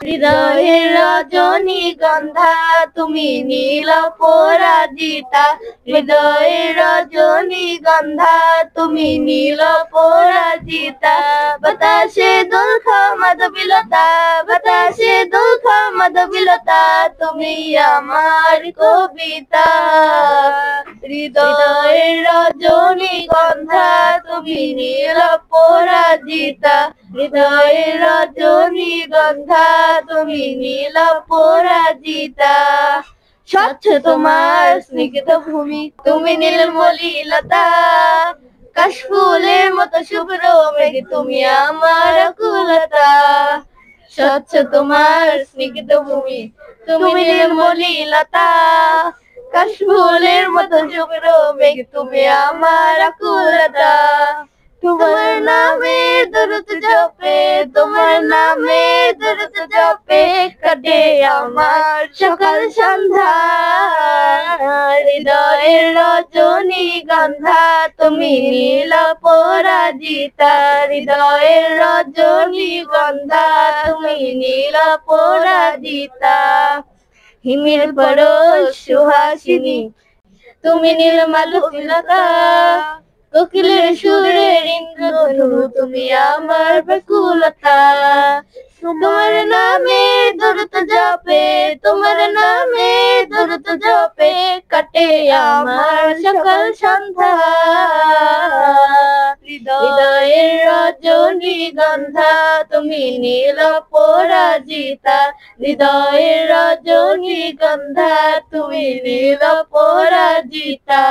হৃদয়ের রজনীগন্ধা তুমি নীল পরাজিতা, হৃদয়ের রজনীগন্ধা তুমি নীল পরাজিতা। বাতাসে দোলখা মাধবীলতা, বাতাসে দোলখা মাধবীলতা, তুমি আমার কবিতা। হৃদয়ের রজনীগন্ধা তুমি নীল পরাজিতা, হৃদয়ের রজনীগন্ধা তুমি নীল পরাজিতা। স্বচ্ছ তোমার স্নিগ্ধ ভূমি, তুমি নীলমলিলতা, কাশফুলের মতো শুভ্র মেঘ তুমি আমার আকুলতা। স্বচ্ছ তোমার স্নিগ্ধ ভূমি, তুমি নীলমলিলতা, কাশফুলের মতো শুভ্র মেঘ তুমি আমার আকুলতা। তোমার নামে দরুদ জপে, তোমার নামে দরুদ জপে, কাটে আমার সকাল সন্ধ্যা। হৃদয়ের রজনীগন্ধা তুমি নীল পরাজিতা, হৃদয়ের রজনীগন্ধা তুমি নীল পরাজিতা। হিমের পরশ সুহাসিনী তুমি নীলমালতিলতা, কোকিলের সুরের ইন্দ্রধনু তুমি আমার ব্যাকুলতা। তোমার নামে দরুদ জপে, তোমার নামে দরুদ জপে, কাটে আমার সকাল সন্ধ্যা। হৃদয়ের রজনীগন্ধা তুমি নীল পরাজিতা, হৃদয়ের রজনীগন্ধা তুমি নীল পরাজিতা।